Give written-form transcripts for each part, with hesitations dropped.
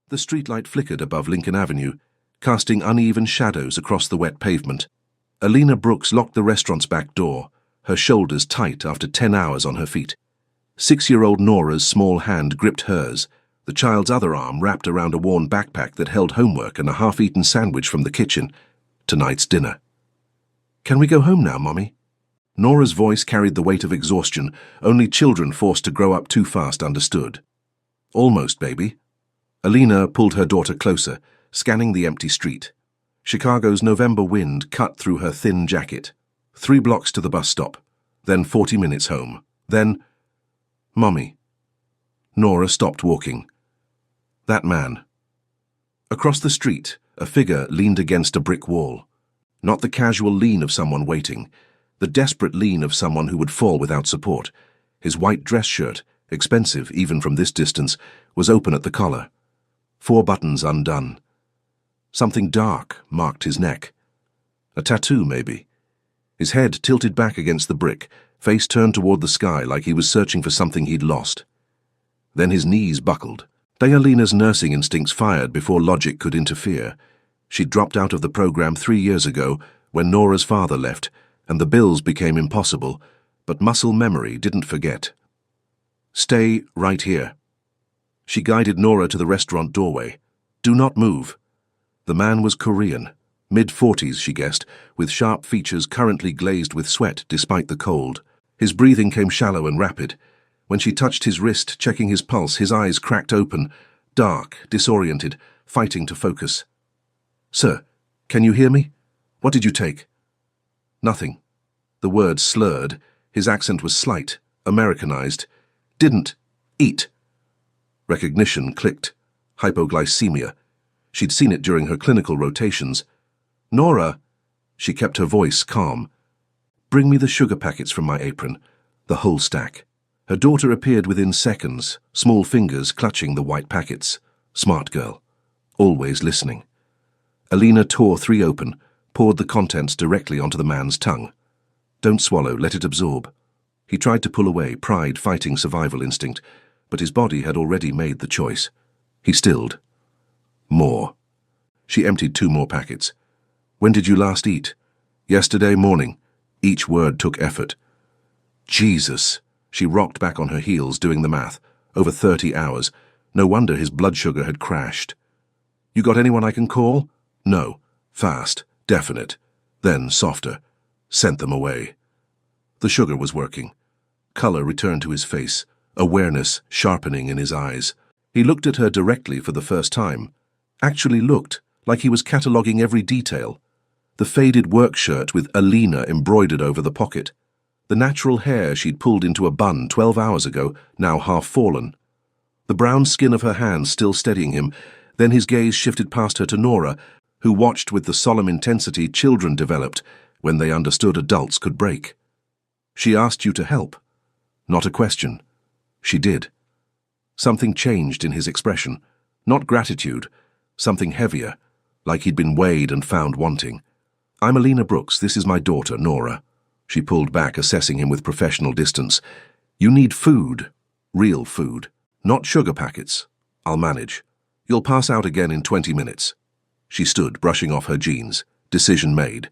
The streetlight flickered above Lincoln Avenue, casting uneven shadows across the wet pavement. Alina Brooks locked the restaurant's back door, her shoulders tight after 10 hours on her feet. 6-year-old Nora's small hand gripped hers, the child's other arm wrapped around a worn backpack that held homework and a half-eaten sandwich from the kitchen. Tonight's dinner. "Can we go home now, Mommy?" Nora's voice carried the weight of exhaustion only children forced to grow up too fast understood. "Almost, baby." Alina pulled her daughter closer, scanning the empty street. Chicago's November wind cut through her thin jacket. 3 blocks to the bus stop, then 40 minutes home. Then, "Mommy." Nora stopped walking. That man. Across the street, a figure leaned against a brick wall. Not the casual lean of someone waiting, the desperate lean of someone who would fall without support. His white dress shirt, expensive even from this distance, was open at the collar. 4 buttons undone. Something dark marked his neck. A tattoo, maybe. His head tilted back against the brick, face turned toward the sky like he was searching for something he'd lost. Then his knees buckled. Alina's nursing instincts fired before logic could interfere. She'd dropped out of the program 3 years ago when Nora's father left, and the bills became impossible, but muscle memory didn't forget. "Stay right here." She guided Nora to the restaurant doorway. "Do not move." The man was Korean, mid-40s, she guessed, with sharp features currently glazed with sweat despite the cold. His breathing came shallow and rapid. When she touched his wrist, checking his pulse, his eyes cracked open, dark, disoriented, fighting to focus. "Sir, can you hear me? What did you take?" "Nothing." The words slurred. His accent was slight, Americanized. "Didn't eat." Recognition clicked. Hypoglycemia. She'd seen it during her clinical rotations. "Nora," she kept her voice calm. "Bring me the sugar packets from my apron, the whole stack." Her daughter appeared within seconds, small fingers clutching the white packets. Smart girl. Always listening. Alina tore 3 open, poured the contents directly onto the man's tongue. "Don't swallow, let it absorb." He tried to pull away, pride fighting survival instinct, but his body had already made the choice. He stilled. "More." She emptied 2 more packets. "When did you last eat?" "Yesterday morning." Each word took effort. "Jesus." She rocked back on her heels, doing the math. Over 30 hours. No wonder his blood sugar had crashed. "You got anyone I can call?" "No." Fast. Definite. Then softer. Sent them away. The sugar was working. Color returned to his face, awareness sharpening in his eyes. He looked at her directly for the first time. Actually looked, like he was cataloguing every detail. The faded work shirt with Alina embroidered over the pocket. The natural hair she'd pulled into a bun 12 hours ago, now half fallen. The brown skin of her hands still steadying him, then his gaze shifted past her to Nora, who watched with the solemn intensity children developed when they understood adults could break. "She asked you to help." Not a question. She did. Something changed in his expression. Not gratitude, something heavier, like he'd been weighed and found wanting. "I'm Alina Brooks, this is my daughter, Nora." She pulled back, assessing him with professional distance. "You need food. Real food. Not sugar packets. I'll manage. You'll pass out again in 20 minutes. She stood, brushing off her jeans. Decision made.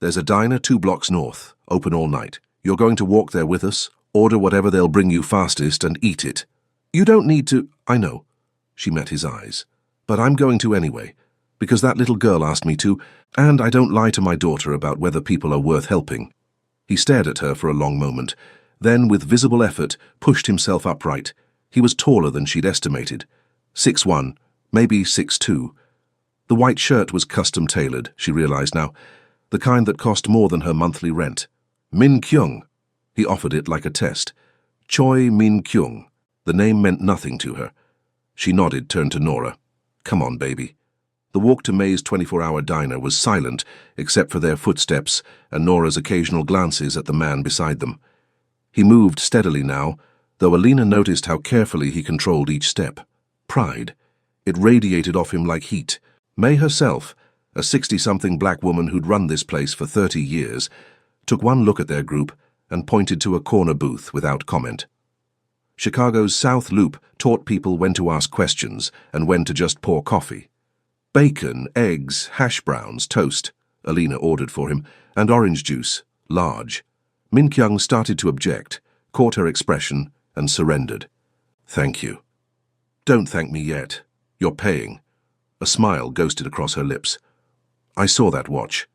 "There's a diner 2 blocks north, open all night. You're going to walk there with us, order whatever they'll bring you fastest, and eat it. You don't need to—" "I know." She met his eyes. "But I'm going to anyway, because that little girl asked me to, and I don't lie to my daughter about whether people are worth helping." He stared at her for a long moment, then with visible effort pushed himself upright. He was taller than she'd estimated. 6'1", maybe 6'2". The white shirt was custom-tailored, she realized now, the kind that cost more than her monthly rent. "Min Kyung." He offered it like a test. Choi Min Kyung. The name meant nothing to her. She nodded, turned to Nora. "Come on, baby." The walk to May's 24-hour diner was silent, except for their footsteps and Nora's occasional glances at the man beside them. He moved steadily now, though Alina noticed how carefully he controlled each step. Pride. It radiated off him like heat. May herself, a 60-something black woman who'd run this place for 30 years, took one look at their group and pointed to a corner booth without comment. Chicago's South Loop taught people when to ask questions and when to just pour coffee. Bacon, eggs, hash browns, toast, Alina ordered for him, and orange juice, large. Min Kyung started to object, caught her expression, and surrendered. Thank you. Don't thank me yet. You're paying. A smile ghosted across her lips. I saw that watch.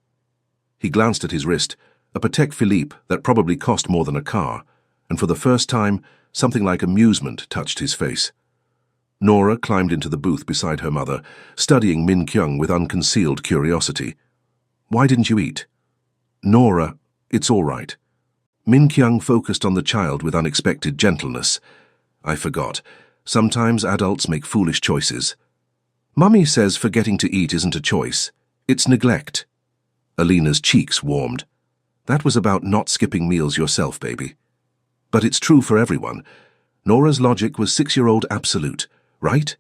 He glanced at his wrist, a Patek Philippe that probably cost more than a car, and for the first time, something like amusement touched his face. Nora climbed into the booth beside her mother, studying Min Kyung with unconcealed curiosity. Why didn't you eat? Nora, it's all right. Min Kyung focused on the child with unexpected gentleness. I forgot. Sometimes adults make foolish choices. Mummy says forgetting to eat isn't a choice. It's neglect. Alina's cheeks warmed. That was about not skipping meals yourself, baby. But it's true for everyone. Nora's logic was 6-year-old absolute. Right?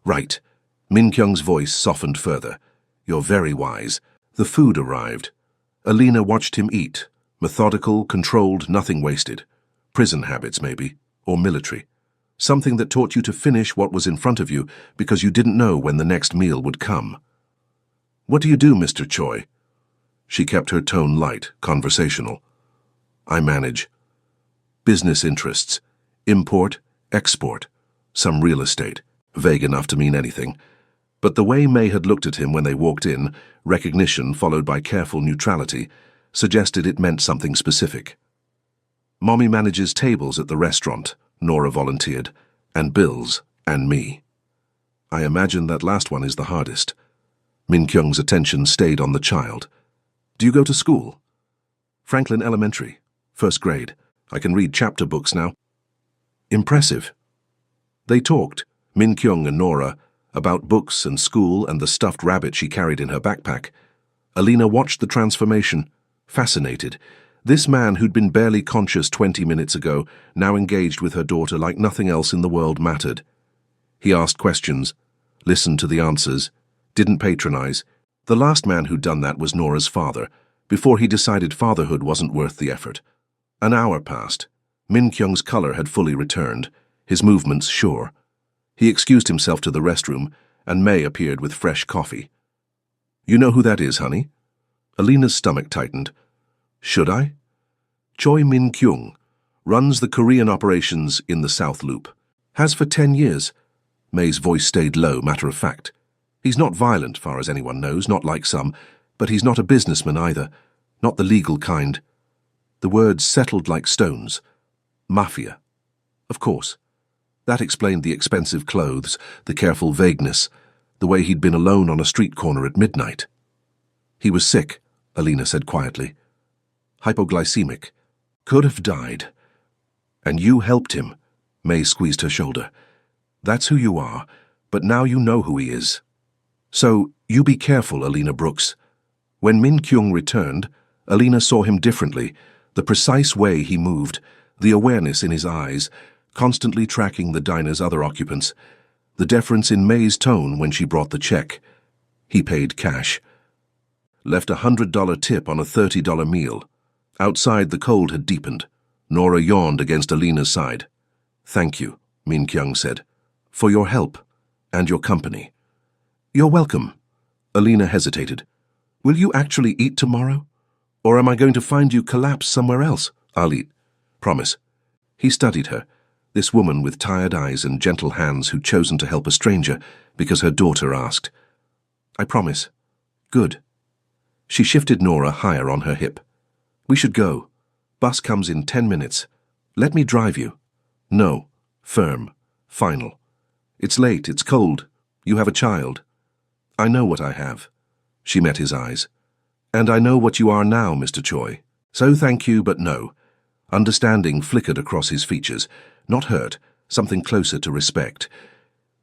Right. Min Kyung's voice softened further. You're very wise. The food arrived. Alina watched him eat. Methodical, controlled, nothing wasted. Prison habits, maybe. Or military. Something that taught you to finish what was in front of you because you didn't know when the next meal would come. What do you do, Mr. Choi? She kept her tone light, conversational. I manage. Business interests. Import, export. Some real estate, vague enough to mean anything. But the way May had looked at him when they walked in, recognition followed by careful neutrality, suggested it meant something specific. Mommy manages tables at the restaurant, Nora volunteered, and bills, and me. I imagine that last one is the hardest. Min Kyung's attention stayed on the child. Do you go to school? Franklin Elementary, 1st grade. I can read chapter books now. Impressive. They talked, Min Kyung and Nora, about books and school and the stuffed rabbit she carried in her backpack. Alina watched the transformation, fascinated. This man who'd been barely conscious 20 minutes ago now engaged with her daughter like nothing else in the world mattered. He asked questions, listened to the answers, didn't patronize. The last man who'd done that was Nora's father, before he decided fatherhood wasn't worth the effort. An hour passed. Min Kyung's color had fully returned, his movements sure. He excused himself to the restroom, and May appeared with fresh coffee. You know who that is, honey? Alina's stomach tightened. Should I? Choi Min Kyung runs the Korean operations in the South Loop. Has for 10 years. May's voice stayed low, matter of fact. He's not violent, far as anyone knows, not like some, but he's not a businessman either, not the legal kind. The words settled like stones. Mafia. Of course. That explained the expensive clothes, the careful vagueness, the way he'd been alone on a street corner at midnight. He was sick, Alina said quietly. Hypoglycemic. Could have died. And you helped him. May squeezed her shoulder. That's who you are, but now you know who he is. So, you be careful, Alina Brooks. When Min Kyung returned, Alina saw him differently, the precise way he moved, the awareness in his eyes, constantly tracking the diner's other occupants, the deference in May's tone when she brought the check. He paid cash. Left a $100 tip on a $30 meal. Outside, the cold had deepened. Nora yawned against Alina's side. Thank you, Min Kyung said, for your help and your company. You're welcome. Alina hesitated. Will you actually eat tomorrow? Or am I going to find you collapse somewhere else? I'll eat. Promise. He studied her, this woman with tired eyes and gentle hands who'd chosen to help a stranger because her daughter asked. I promise. Good. She shifted Nora higher on her hip. We should go. Bus comes in 10 minutes. Let me drive you. No. Firm. Final. It's late. It's cold. You have a child. I know what I have. She met his eyes. And I know what you are now, Mr. Choi. So thank you, but no. Understanding flickered across his features. Not hurt, something closer to respect.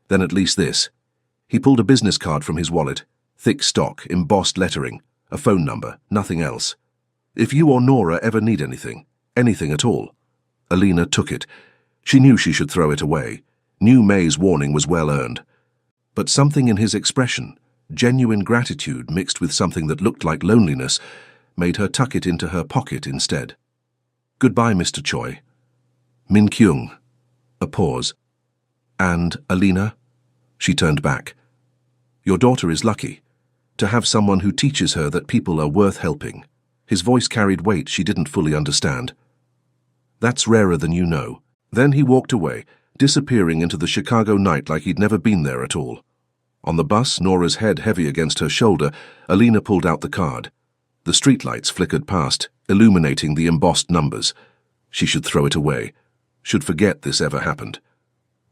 Then at least this. He pulled a business card from his wallet. Thick stock, embossed lettering, a phone number, nothing else. If you or Nora ever need anything at all. Alina took it. She knew she should throw it away. Knew May's warning was well earned. But something in his expression, genuine gratitude mixed with something that looked like loneliness, made her tuck it into her pocket instead. Goodbye, Mr. Choi. Min Kyung. A pause. "And, Alina?" She turned back. "Your daughter is lucky to have someone who teaches her that people are worth helping." His voice carried weight she didn't fully understand. "That's rarer than you know." Then he walked away, disappearing into the Chicago night like he'd never been there at all. On the bus, Nora's head heavy against her shoulder, Alina pulled out the card. The streetlights flickered past, illuminating the embossed numbers. She should throw it away, should forget this ever happened.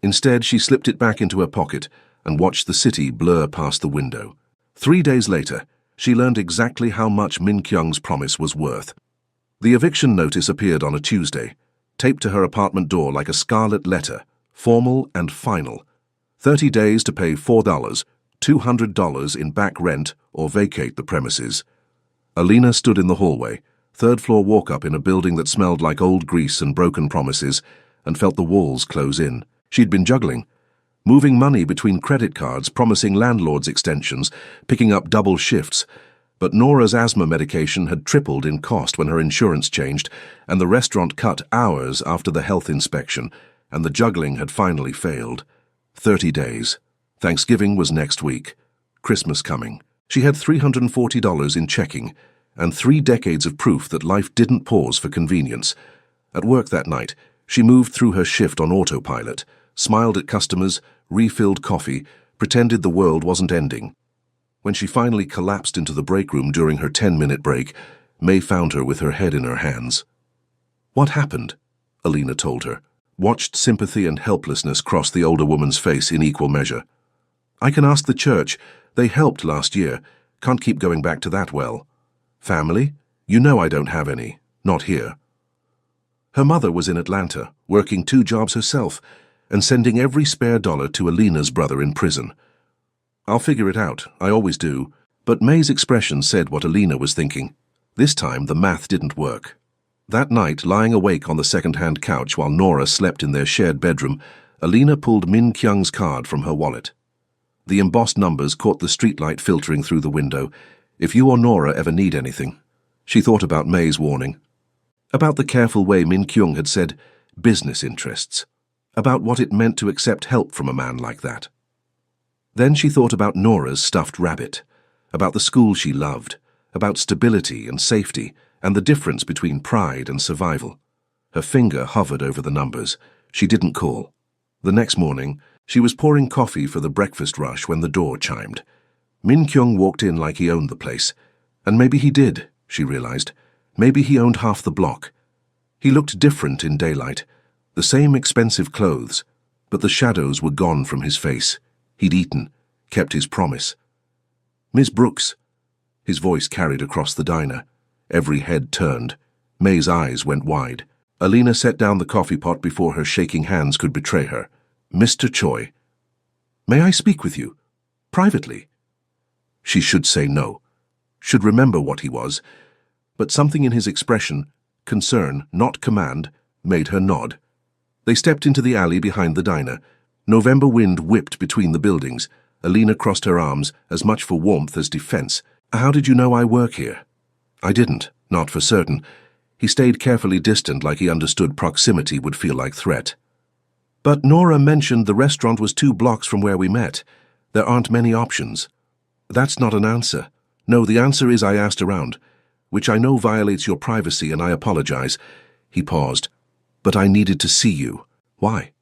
Instead, she slipped it back into her pocket and watched the city blur past the window. 3 days later, she learned exactly how much Min Kyung's promise was worth. The eviction notice appeared on a Tuesday, taped to her apartment door like a scarlet letter, formal and final. 30 days to pay $4, $200 in back rent or vacate the premises. Alina stood in the hallway, third-floor walk-up in a building that smelled like old grease and broken promises, and felt the walls close in. She'd been juggling, moving money between credit cards, promising landlords extensions, picking up double shifts. But Nora's asthma medication had tripled in cost when her insurance changed, and the restaurant cut hours after the health inspection, and the juggling had finally failed. 30 days. Thanksgiving was next week. Christmas coming. She had $340 in checking, and 3 decades of proof that life didn't pause for convenience. At work that night, she moved through her shift on autopilot, smiled at customers, refilled coffee, pretended the world wasn't ending. When she finally collapsed into the break room during her 10-minute break, May found her with her head in her hands. "What happened?" Alina told her, watched sympathy and helplessness cross the older woman's face in equal measure. "I can ask the church. They helped last year. Can't keep going back to that well. Family? You know I don't have any. Not here." Her mother was in Atlanta, working 2 jobs herself, and sending every spare dollar to Alina's brother in prison. "I'll figure it out, I always do." But May's expression said what Alina was thinking. This time the math didn't work. That night, lying awake on the second-hand couch while Nora slept in their shared bedroom, Alina pulled Min Kyung's card from her wallet. The embossed numbers caught the streetlight filtering through the window. "If you or Nora ever need anything." She thought about May's warning. About the careful way Min Kyung had said, "business interests." About what it meant to accept help from a man like that. Then she thought about Nora's stuffed rabbit, about the school she loved, about stability and safety, and the difference between pride and survival. Her finger hovered over the numbers. She didn't call. The next morning, she was pouring coffee for the breakfast rush when the door chimed. Min Kyung walked in like he owned the place. And maybe he did, she realized. Maybe he owned half the block. He looked different in daylight, the same expensive clothes, but the shadows were gone from his face. He'd eaten, kept his promise. "Miss Brooks." His voice carried across the diner. Every head turned. May's eyes went wide. Alina set down the coffee pot before her shaking hands could betray her. "Mr. Choi." "May I speak with you? Privately?" She should say no. Should remember what he was. But something in his expression, concern, not command, made her nod. They stepped into the alley behind the diner. November wind whipped between the buildings. Alina crossed her arms, as much for warmth as defense. "How did you know I work here?" "I didn't, not for certain." He stayed carefully distant like he understood proximity would feel like threat. "But Nora mentioned the restaurant was 2 blocks from where we met. There aren't many options." "That's not an answer. No, the answer is I asked around, which I know violates your privacy and I apologize." He paused. "But I needed to see you." "Why?"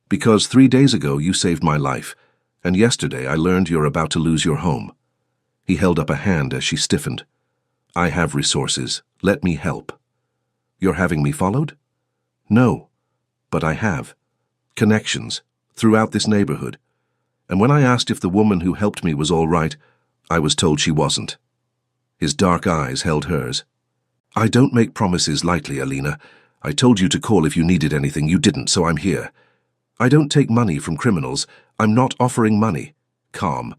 "Because 3 days ago you saved my life, and yesterday I learned you're about to lose your home." He held up a hand as she stiffened. "I have resources. Let me help." "You're having me followed?" "No, but I have. Connections, throughout this neighborhood. And when I asked if the woman who helped me was all right, I was told she wasn't." His dark eyes held hers. "I don't make promises lightly, Alina. I told you to call if you needed anything. You didn't, so I'm here. I don't take money from criminals. I'm not offering money." Calm,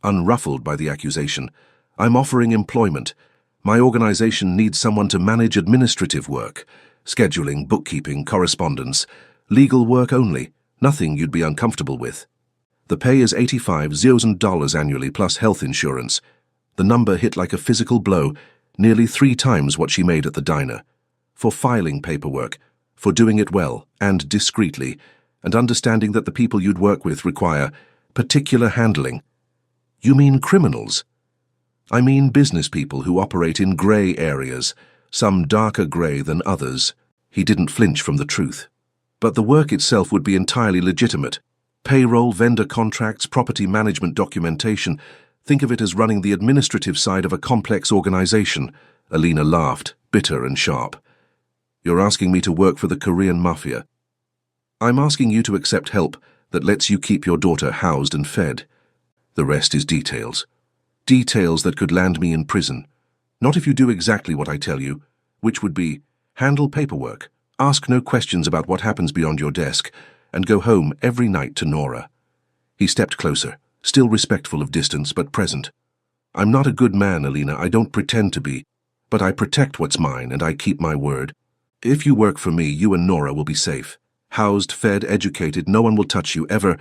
unruffled by the accusation. "I'm offering employment. My organization needs someone to manage administrative work, scheduling, bookkeeping, correspondence, legal work only, nothing you'd be uncomfortable with. The pay is $85,000 annually plus health insurance." The number hit like a physical blow, nearly 3 times what she made at the diner. For filing paperwork, for doing it well and discreetly, and understanding that the people you'd work with require particular handling. You mean criminals? I mean business people who operate in grey areas, some darker grey than others. He didn't flinch from the truth. But the work itself would be entirely legitimate. Payroll, vendor contracts, property management documentation. Think of it as running the administrative side of a complex organization. Alina laughed, bitter and sharp. You're asking me to work for the Korean Mafia. I'm asking you to accept help that lets you keep your daughter housed and fed. The rest is details. Details that could land me in prison. Not if you do exactly what I tell you, which would be handle paperwork, ask no questions about what happens beyond your desk, and go home every night to Nora. He stepped closer, still respectful of distance but present. I'm not a good man, Alina, I don't pretend to be, but I protect what's mine and I keep my word. If you work for me, you and Nora will be safe. Housed, fed, educated, no one will touch you ever,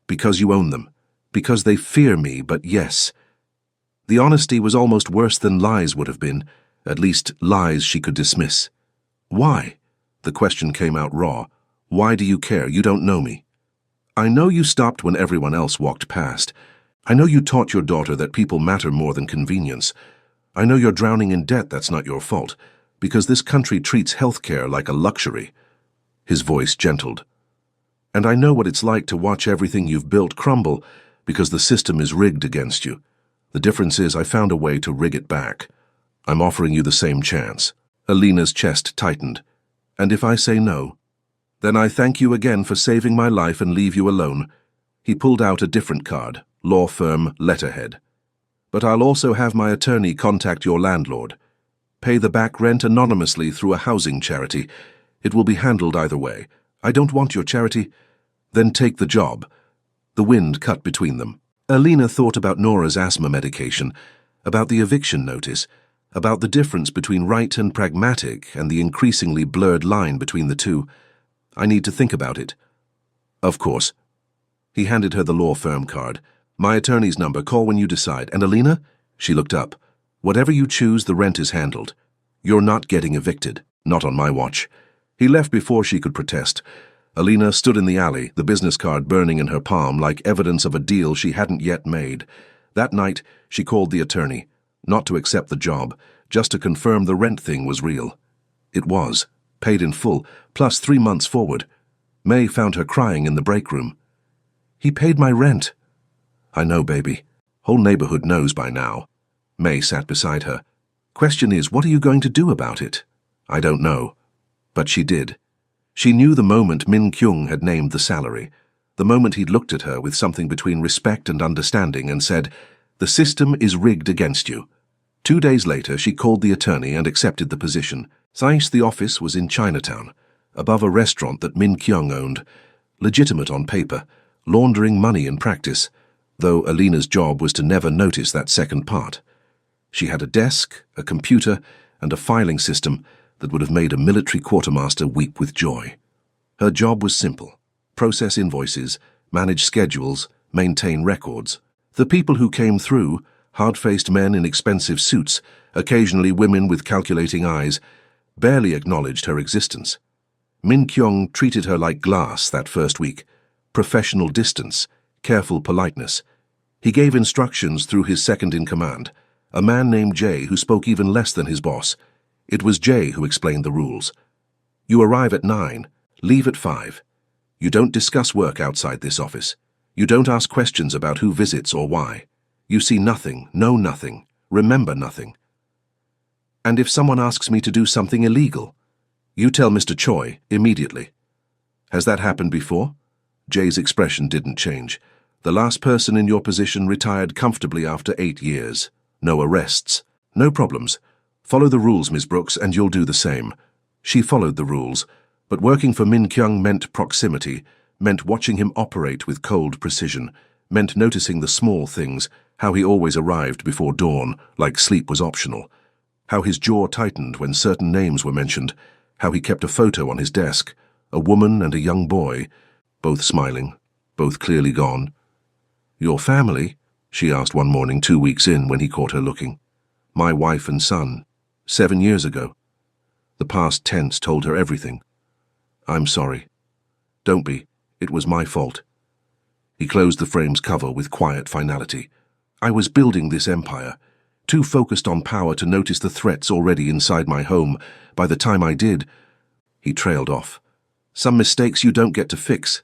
because you own them. Because they fear me, but yes. The honesty was almost worse than lies would have been, at least lies she could dismiss. Why? The question came out raw. Why do you care? You don't know me. I know you stopped when everyone else walked past. I know you taught your daughter that people matter more than convenience. I know you're drowning in debt, that's not your fault, because this country treats healthcare like a luxury. His voice gentled. And I know what it's like to watch everything you've built crumble, because the system is rigged against you. The difference is I found a way to rig it back. I'm offering you the same chance. Alina's chest tightened. And if I say no, then I thank you again for saving my life and leave you alone. He pulled out a different card, law firm letterhead. But I'll also have my attorney contact your landlord. Pay the back rent anonymously through a housing charity. It will be handled either way. I don't want your charity. Then take the job. The wind cut between them. Alina thought about Nora's asthma medication, about the eviction notice, about the difference between right and pragmatic and the increasingly blurred line between the two. I need to think about it. Of course. He handed her the law firm card. My attorney's number, call when you decide. And Alina? She looked up. Whatever you choose, the rent is handled. You're not getting evicted. Not on my watch. He left before she could protest. Alina stood in the alley, the business card burning in her palm like evidence of a deal she hadn't yet made. That night, she called the attorney, not to accept the job, just to confirm the rent thing was real. It was, paid in full, plus 3 months forward. May found her crying in the break room. He paid my rent. I know, baby. Whole neighborhood knows by now. May sat beside her. Question is, what are you going to do about it? I don't know. But she did. She knew the moment Min Kyung had named the salary, the moment he'd looked at her with something between respect and understanding and said, the system is rigged against you. 2 days later, she called the attorney and accepted the position. Thais, the office, was in Chinatown, above a restaurant that Min Kyung owned, legitimate on paper, laundering money in practice, though Alina's job was to never notice that second part. She had a desk, a computer, and a filing system that would have made a military quartermaster weep with joy. Her job was simple. Process invoices, manage schedules, maintain records. The people who came through, hard-faced men in expensive suits, occasionally women with calculating eyes, barely acknowledged her existence. Min Kyung treated her like glass that first week. Professional distance, careful politeness. He gave instructions through his second-in-command, a man named Jay who spoke even less than his boss. It was Jay who explained the rules. You arrive at 9, leave at 5. You don't discuss work outside this office. You don't ask questions about who visits or why. You see nothing, know nothing, remember nothing. And if someone asks me to do something illegal, you tell Mr. Choi immediately. Has that happened before? Jay's expression didn't change. The last person in your position retired comfortably after 8 years. No arrests, no problems. Follow the rules, Ms. Brooks, and you'll do the same. She followed the rules, but working for Min Kyung meant proximity, meant watching him operate with cold precision, meant noticing the small things, how he always arrived before dawn, like sleep was optional, how his jaw tightened when certain names were mentioned, how he kept a photo on his desk, a woman and a young boy, both smiling, both clearly gone. Your family? She asked one morning 2 weeks in when he caught her looking. My wife and son. 7 years ago. The past tense told her everything. I'm sorry. Don't be. It was my fault. He closed the frame's cover with quiet finality. I was building this empire, too focused on power to notice the threats already inside my home. By the time I did, he trailed off. Some mistakes you don't get to fix.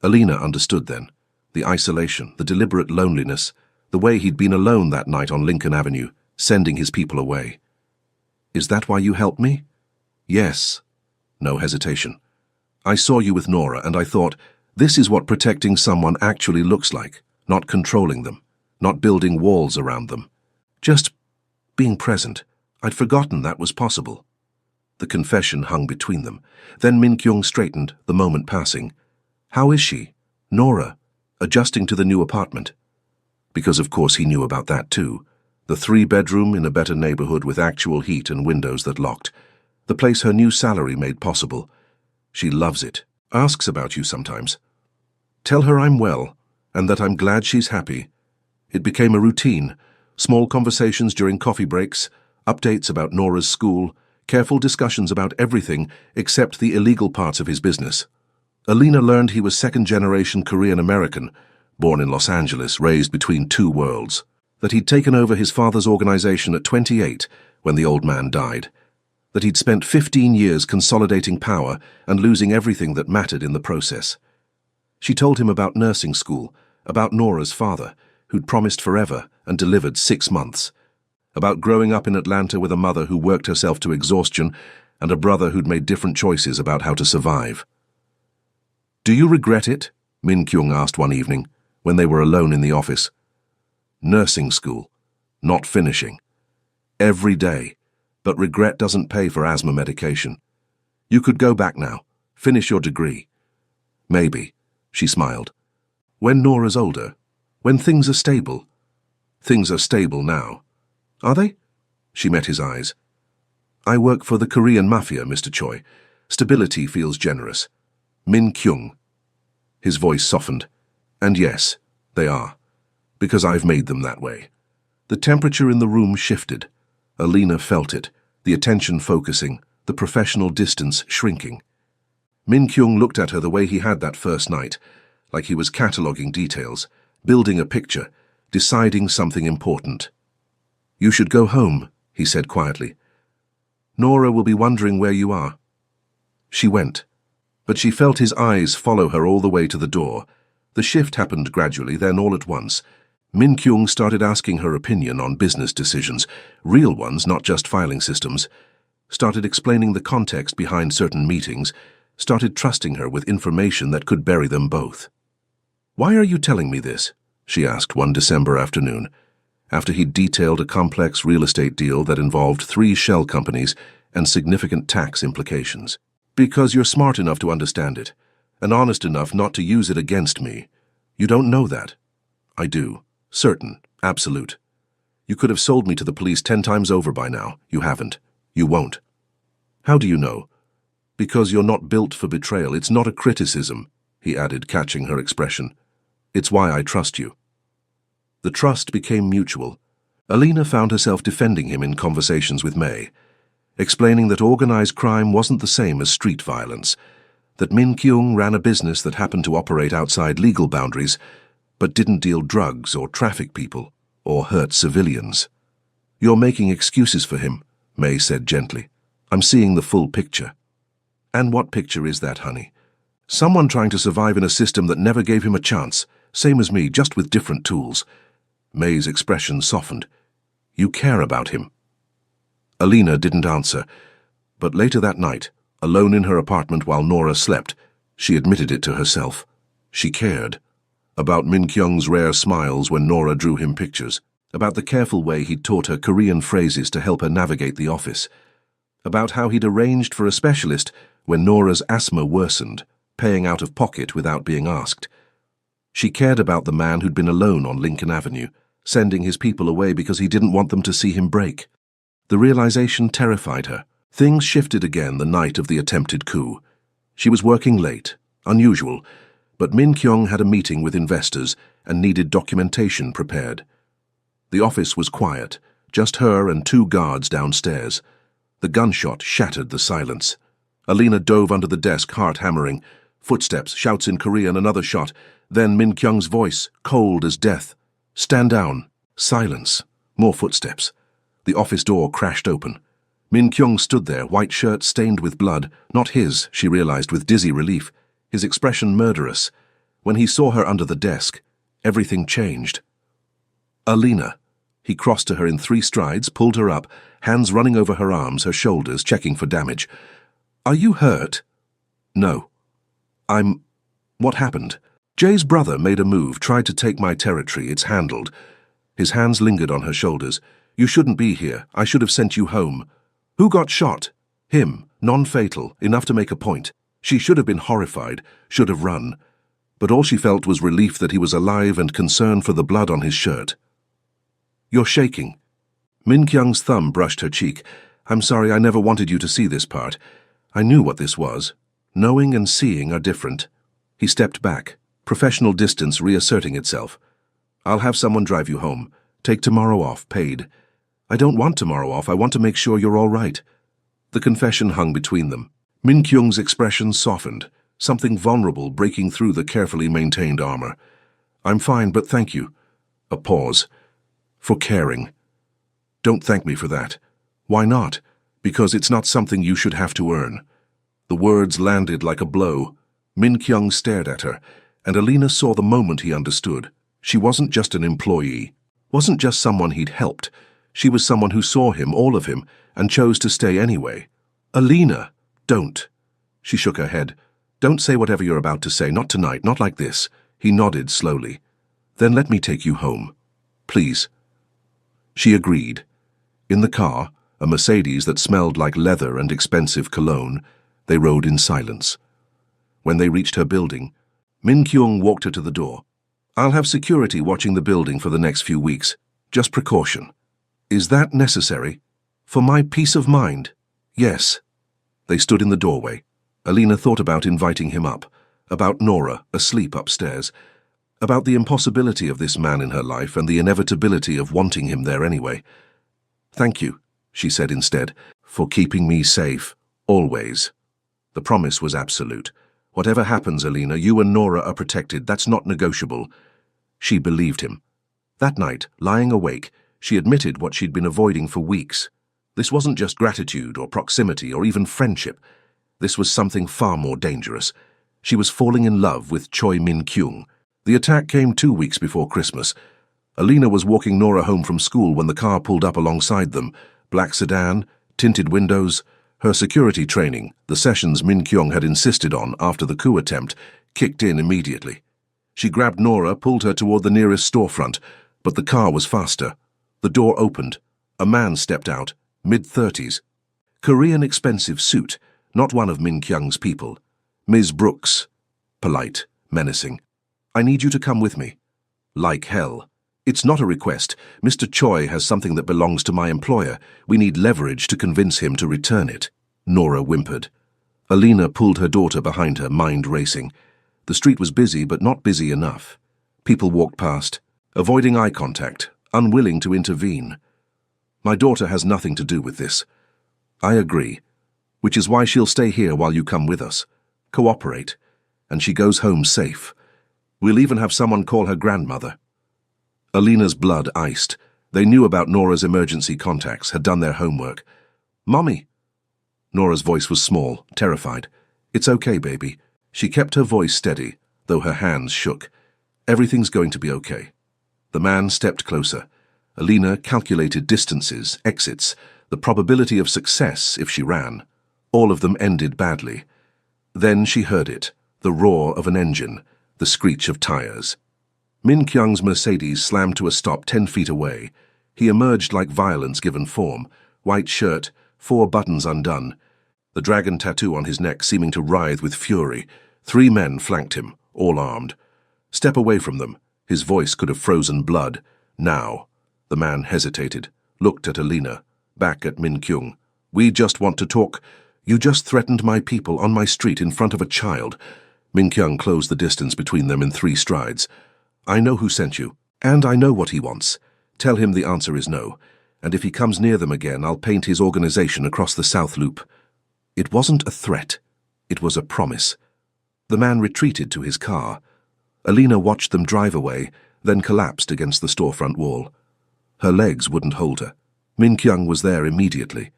Alina understood then. The isolation, the deliberate loneliness, the way he'd been alone that night on Lincoln Avenue, sending his people away. Is that why you helped me? Yes. No hesitation. I saw you with Nora and I thought, this is what protecting someone actually looks like, not controlling them, not building walls around them. Just being present. I'd forgotten that was possible. The confession hung between them. Then Min Kyung straightened, the moment passing. How is she? Nora, adjusting to the new apartment. Because of course he knew about that too. The 3-bedroom in a better neighborhood with actual heat and windows that locked. The place her new salary made possible. She loves it. Asks about you sometimes. Tell her I'm well, and that I'm glad she's happy. It became a routine. Small conversations during coffee breaks, updates about Nora's school, careful discussions about everything except the illegal parts of his business. Alina learned he was second-generation Korean-American, born in Los Angeles, raised between two worlds. That he'd taken over his father's organization at 28 when the old man died. That he'd spent 15 years consolidating power and losing everything that mattered in the process. She told him about nursing school, about Nora's father, who'd promised forever and delivered 6 months. About growing up in Atlanta with a mother who worked herself to exhaustion and a brother who'd made different choices about how to survive. Do you regret it? Min Kyung asked one evening, when they were alone in the office. Nursing school. Not finishing. Every day. But regret doesn't pay for asthma medication. You could go back now. Finish your degree. Maybe. She smiled. When Nora's older. When things are stable. Things are stable now. Are they? She met his eyes. I work for the Korean Mafia, Mr. Choi. Stability feels generous. Min Kyung. His voice softened. And yes, they are. Because I've made them that way. The temperature in the room shifted. Alina felt it, the attention focusing, the professional distance shrinking. Min Kyung looked at her the way he had that first night, like he was cataloguing details, building a picture, deciding something important. You should go home, he said quietly. Nora will be wondering where you are. She went, but she felt his eyes follow her all the way to the door. The shift happened gradually, then all at once. Min Kyung started asking her opinion on business decisions, real ones, not just filing systems, started explaining the context behind certain meetings, started trusting her with information that could bury them both. Why are you telling me this? She asked one December afternoon, after he'd detailed a complex real estate deal that involved 3 shell companies and significant tax implications. Because you're smart enough to understand it, and honest enough not to use it against me. You don't know that. I do. Certain. Absolute. You could have sold me to the police 10 times over by now. You haven't. You won't. How do you know? Because you're not built for betrayal. It's not a criticism, he added, catching her expression. It's why I trust you. The trust became mutual. Alina found herself defending him in conversations with May, explaining that organized crime wasn't the same as street violence, that Min Kyung ran a business that happened to operate outside legal boundaries, but didn't deal drugs or traffic people or hurt civilians. You're making excuses for him, May said gently. I'm seeing the full picture. And what picture is that, honey? Someone trying to survive in a system that never gave him a chance, same as me, just with different tools. May's expression softened. You care about him. Alina didn't answer, but later that night, alone in her apartment while Nora slept, she admitted it to herself. She cared. About Min Kyung's rare smiles when Nora drew him pictures, about the careful way he'd taught her Korean phrases to help her navigate the office, about how he'd arranged for a specialist when Nora's asthma worsened, paying out of pocket without being asked. She cared about the man who'd been alone on Lincoln Avenue, sending his people away because he didn't want them to see him break. The realization terrified her. Things shifted again the night of the attempted coup. She was working late, unusual, but Min Kyung had a meeting with investors and needed documentation prepared. The office was quiet, just her and 2 guards downstairs. The gunshot shattered the silence. Alina dove under the desk, heart hammering, Footsteps, shouts in Korean, another shot. Then Min Kyung's voice, cold as death. "Stand down." Silence. More footsteps. The office door crashed open. Min Kyung stood there, white shirt stained with blood. Not his, she realized with dizzy relief. His expression murderous. When he saw her under the desk, everything changed. "Alina." He crossed to her in 3 strides, pulled her up, hands running over her arms, her shoulders, checking for damage. "Are you hurt?" "No." What happened?" "Jay's brother made a move, tried to take my territory. It's handled." His hands lingered on her shoulders. "You shouldn't be here. I should have sent you home." "Who got shot?" "Him. Non-fatal, enough to make a point." She should have been horrified, should have run. But all she felt was relief that he was alive and concern for the blood on his shirt. "You're shaking." Min Kyung's thumb brushed her cheek. "I'm sorry, I never wanted you to see this part. I knew what this was. Knowing and seeing are different." He stepped back, professional distance reasserting itself. "I'll have someone drive you home. Take tomorrow off, paid." "I don't want tomorrow off. I want to make sure you're all right." The confession hung between them. Min Kyung's expression softened, something vulnerable breaking through the carefully maintained armor. "I'm fine, but thank you." A pause. "For caring." "Don't thank me for that." "Why not?" "Because it's not something you should have to earn." The words landed like a blow. Min Kyung stared at her, and Alina saw the moment he understood. She wasn't just an employee, wasn't just someone he'd helped. She was someone who saw him, all of him, and chose to stay anyway. "Alina, don't." She shook her head. "Don't say whatever you're about to say, not tonight, not like this." He nodded slowly. "Then let me take you home. Please." She agreed. In the car, a Mercedes that smelled like leather and expensive cologne, they rode in silence. When they reached her building, Min Kyung walked her to the door. "I'll have security watching the building for the next few weeks. Just precaution." "Is that necessary?" "For my peace of mind." "Yes." They stood in the doorway. Alina thought about inviting him up, about Nora, asleep upstairs, about the impossibility of this man in her life and the inevitability of wanting him there anyway. "Thank you," she said instead, "for keeping me safe, always." The promise was absolute. "Whatever happens, Alina, you and Nora are protected. That's not negotiable." She believed him. That night, lying awake, she admitted what she'd been avoiding for weeks. This wasn't just gratitude or proximity or even friendship. This was something far more dangerous. She was falling in love with Choi Min Kyung. The attack came 2 weeks before Christmas. Alina was walking Nora home from school when the car pulled up alongside them. Black sedan, tinted windows. Her security training, the sessions Min Kyung had insisted on after the coup attempt, kicked in immediately. She grabbed Nora, pulled her toward the nearest storefront, but the car was faster. The door opened. A man stepped out, mid-30s. Korean expensive suit, not one of Min Kyung's people. "Ms. Brooks." Polite, menacing. "I need you to come with me." "Like hell." "It's not a request. Mr. Choi has something that belongs to my employer. We need leverage to convince him to return it." Nora whimpered. Alina pulled her daughter behind her, mind racing. The street was busy, but not busy enough. People walked past, avoiding eye contact, unwilling to intervene. "My daughter has nothing to do with this." "I agree. Which is why she'll stay here while you come with us. Cooperate. And she goes home safe. We'll even have someone call her grandmother." Alina's blood iced. They knew about Nora's emergency contacts, had done their homework. "Mommy." Nora's voice was small, terrified. "It's okay, baby." She kept her voice steady, though her hands shook. "Everything's going to be okay." The man stepped closer. Alina calculated distances, exits, the probability of success if she ran. All of them ended badly. Then she heard it, the roar of an engine, the screech of tires. Min Kyung's Mercedes slammed to a stop 10 feet away. He emerged like violence given form, white shirt, 4 buttons undone, the dragon tattoo on his neck seeming to writhe with fury. 3 men flanked him, all armed. "Step away from them." His voice could have frozen blood. "Now." The man hesitated, looked at Alina, back at Min Kyung. "We just want to talk." "You just threatened my people on my street in front of a child." Min Kyung closed the distance between them in 3 strides. "I know who sent you, and I know what he wants. Tell him the answer is no, and if he comes near them again, I'll paint his organization across the South Loop." It wasn't a threat. It was a promise. The man retreated to his car. Alina watched them drive away, then collapsed against the storefront wall. Her legs wouldn't hold her. Min Kyung was there immediately.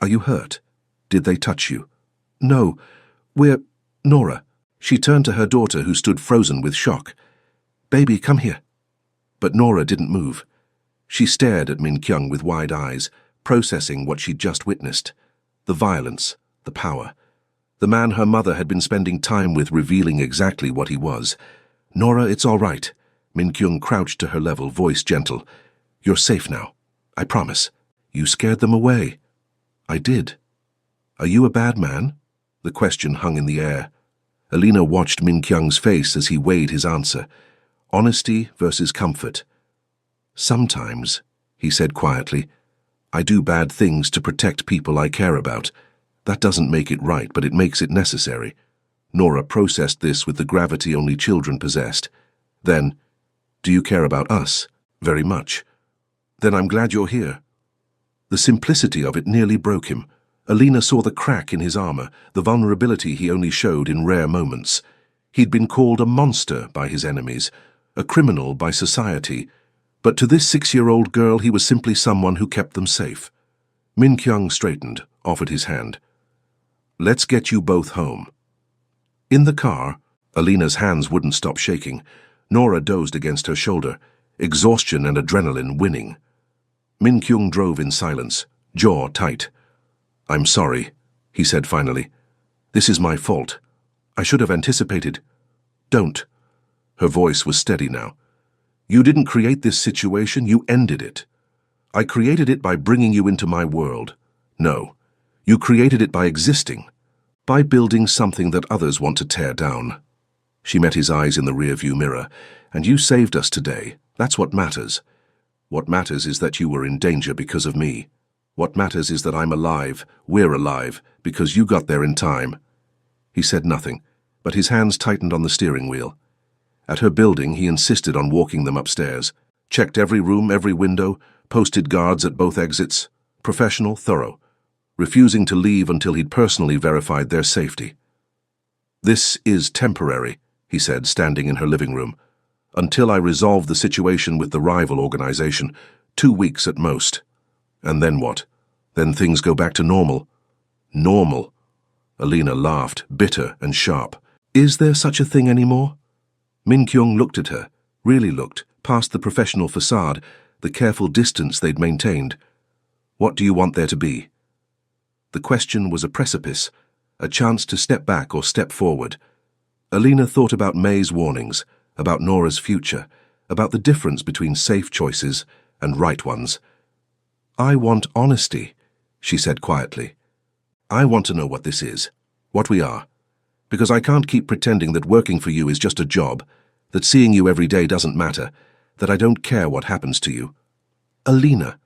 "Are you hurt? Did they touch you?" "No, Nora." She turned to her daughter, who stood frozen with shock. "Baby, come here." But Nora didn't move. She stared at Min Kyung with wide eyes, processing what she'd just witnessed. The violence, the power. The man her mother had been spending time with, revealing exactly what he was. "Nora, it's all right." Min Kyung crouched to her level, voice gentle. "You're safe now. I promise. You scared them away." "I did." "Are you a bad man?" The question hung in the air. Alina watched Min Kyung's face as he weighed his answer. Honesty versus comfort. "Sometimes," he said quietly, "I do bad things to protect people I care about. That doesn't make it right, but it makes it necessary." Nora processed this with the gravity only children possessed. Then, "Do you care about us?" "Very much." "Then I'm glad you're here." The simplicity of it nearly broke him. Alina saw the crack in his armor, the vulnerability he only showed in rare moments. He'd been called a monster by his enemies, a criminal by society, but to this 6-year-old girl he was simply someone who kept them safe. Min Kyung straightened, offered his hand. "Let's get you both home." In the car, Alina's hands wouldn't stop shaking. Nora dozed against her shoulder, exhaustion and adrenaline winning. Min Kyung drove in silence, jaw tight. "I'm sorry," he said finally. "This is my fault. I should have anticipated." "Don't." Her voice was steady now. "You didn't create this situation, you ended it. I created it by bringing you into my world. No, you created it by existing, by building something that others want to tear down." She met his eyes in the rearview mirror. "And you saved us today. That's what matters. What matters is that you were in danger because of me. What matters is that I'm alive, we're alive, because you got there in time." He said nothing, but his hands tightened on the steering wheel. At her building, he insisted on walking them upstairs, checked every room, every window, posted guards at both exits, professional, thorough, refusing to leave until he'd personally verified their safety. "This is temporary," he said, standing in her living room, "until I resolve the situation with the rival organization, 2 weeks at most. And then what? Then things go back to normal." "Normal?" Alina laughed, bitter and sharp. "Is there such a thing anymore?" Min Kyung looked at her, really looked, past the professional facade, the careful distance they'd maintained. "What do you want there to be?" The question was a precipice, a chance to step back or step forward. Alina thought about May's warnings, about Nora's future, about the difference between safe choices and right ones. "I want honesty," she said quietly. "I want to know what this is, what we are. Because I can't keep pretending that working for you is just a job, that seeing you every day doesn't matter, that I don't care what happens to you. Alina,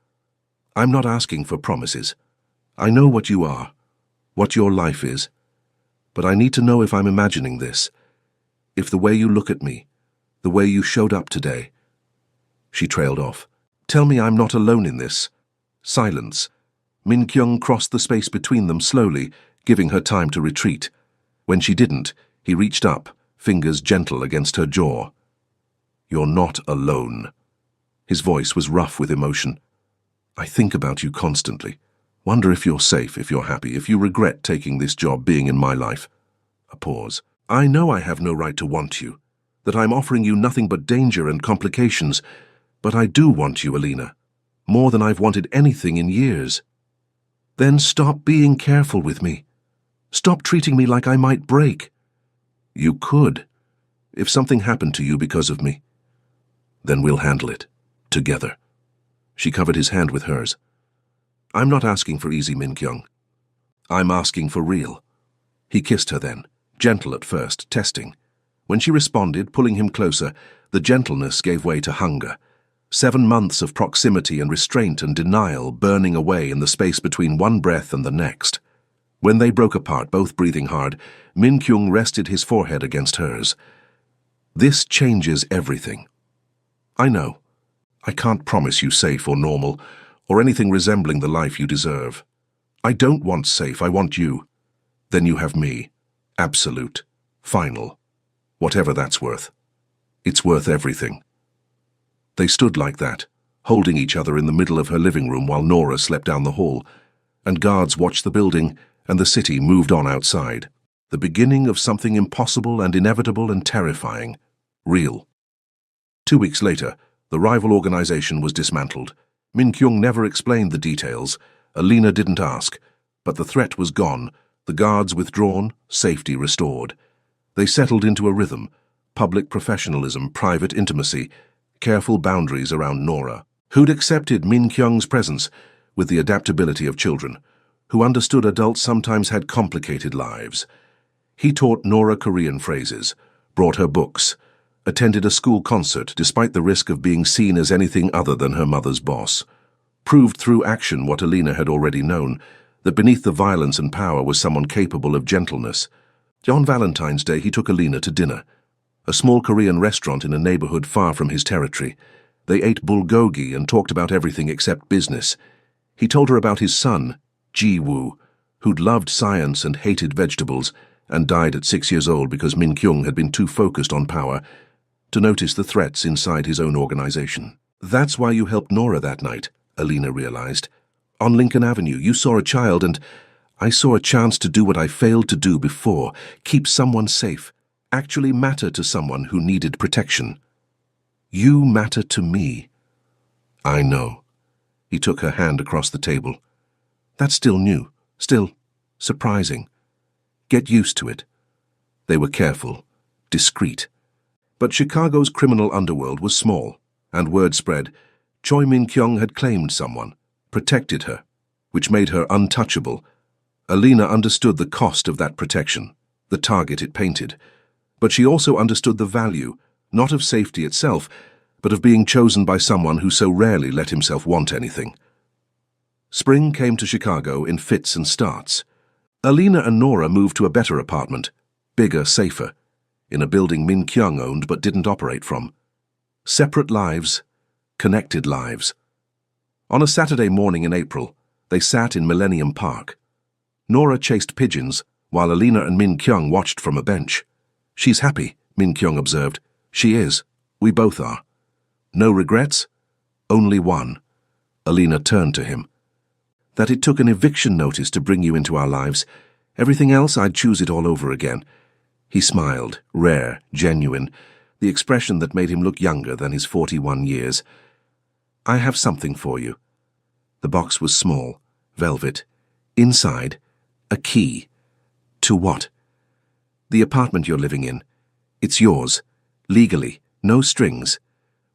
I'm not asking for promises. I know what you are, what your life is. But I need to know if I'm imagining this, if the way you look at me, the way you showed up today." She trailed off. "Tell me I'm not alone in this." Silence. Min Kyung crossed the space between them slowly, giving her time to retreat. When she didn't, he reached up, fingers gentle against her jaw. "You're not alone." His voice was rough with emotion. "I think about you constantly. Wonder if you're safe, if you're happy, if you regret taking this job being in my life." A pause. "I know I have no right to want you, that I'm offering you nothing but danger and complications, but I do want you, Alina, more than I've wanted anything in years." "Then stop being careful with me. Stop treating me like I might break." "You could, if something happened to you because of me. Then we'll handle it, together." She covered his hand with hers. "I'm not asking for easy, Min Kyung. I'm asking for real." He kissed her then, gentle at first, testing. When she responded, pulling him closer, the gentleness gave way to hunger. 7 months of proximity and restraint and denial burning away in the space between one breath and the next. When they broke apart, both breathing hard, Min Kyung rested his forehead against hers. "This changes everything. I know. I can't promise you safe or normal, or anything resembling the life you deserve. I don't want safe, I want you. Then you have me. Absolute. Final. Whatever that's worth. It's worth everything. They stood like that, holding each other in the middle of her living room while Nora slept down the hall, and guards watched the building and the city moved on outside. The beginning of something impossible and inevitable and terrifying. Real. 2 weeks later, the rival organization was dismantled. Min Kyung never explained the details. Alina didn't ask. But the threat was gone, the guards withdrawn, safety restored. They settled into a rhythm. Public professionalism, private intimacy, careful boundaries around Nora, who'd accepted Min Kyung's presence with the adaptability of children, who understood adults sometimes had complicated lives. He taught Nora Korean phrases, brought her books, attended a school concert despite the risk of being seen as anything other than her mother's boss, proved through action what Alina had already known, that beneath the violence and power was someone capable of gentleness. On Valentine's Day, he took Alina to dinner, a small Korean restaurant in a neighborhood far from his territory. They ate bulgogi and talked about everything except business. He told her about his son, Ji-woo, who'd loved science and hated vegetables, and died at 6 years old because Min Kyung had been too focused on power to notice the threats inside his own organization. That's why you helped Nora that night, Alina realized. On Lincoln Avenue, you saw a child and I saw a chance to do what I failed to do before, keep someone safe, actually matter to someone who needed protection. You matter to me. I know. He took her hand across the table. That's still new, still surprising. Get used to it. They were careful, discreet. But Chicago's criminal underworld was small, and word spread. Choi Min Kyung had claimed someone, protected her, which made her untouchable. Alina understood the cost of that protection, the target it painted. But she also understood the value, not of safety itself, but of being chosen by someone who so rarely let himself want anything. Spring came to Chicago in fits and starts. Alina and Nora moved to a better apartment, bigger, safer, in a building Min Kyung owned but didn't operate from. Separate lives, connected lives. On a Saturday morning in April, they sat in Millennium Park. Nora chased pigeons, while Alina and Min Kyung watched from a bench. She's happy, Min Kyung observed. She is. We both are. No regrets? Only one. Alina turned to him. That it took an eviction notice to bring you into our lives. Everything else, I'd choose it all over again. He smiled, rare, genuine, the expression that made him look younger than his 41 years. I have something for you. The box was small, velvet. Inside, a key. To what? The apartment you're living in. It's yours. Legally. No strings.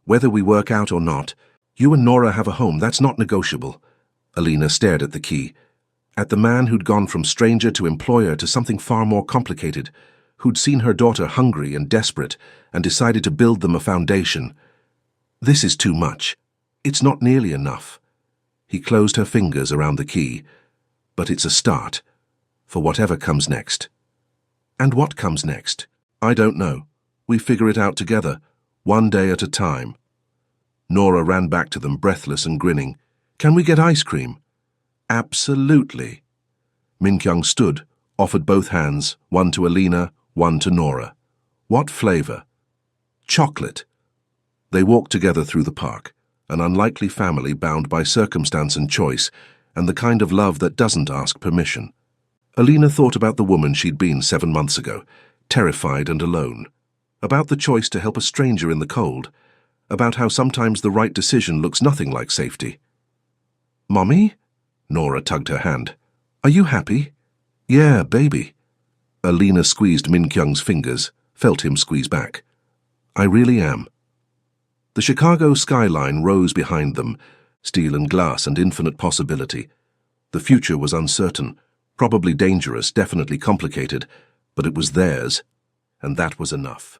Whether we work out or not, you and Nora have a home. That's not negotiable. Alina stared at the key. At the man who'd gone from stranger to employer to something far more complicated, who'd seen her daughter hungry and desperate and decided to build them a foundation. This is too much. It's not nearly enough. He closed her fingers around the key. But it's a start, for whatever comes next. And what comes next? I don't know. We figure it out together, one day at a time. Nora ran back to them, breathless and grinning. Can we get ice cream? Absolutely. Min Kyung stood, offered both hands, one to Alina, one to Nora. What flavor? Chocolate. They walked together through the park, an unlikely family bound by circumstance and choice, and the kind of love that doesn't ask permission. Alina thought about the woman she'd been 7 months ago, terrified and alone, about the choice to help a stranger in the cold, about how sometimes the right decision looks nothing like safety. Mommy? Nora tugged her hand. Are you happy? Yeah, baby. Alina squeezed Min Kyung's fingers, felt him squeeze back. I really am. The Chicago skyline rose behind them, steel and glass and infinite possibility. The future was uncertain, probably dangerous, definitely complicated, but it was theirs, and that was enough.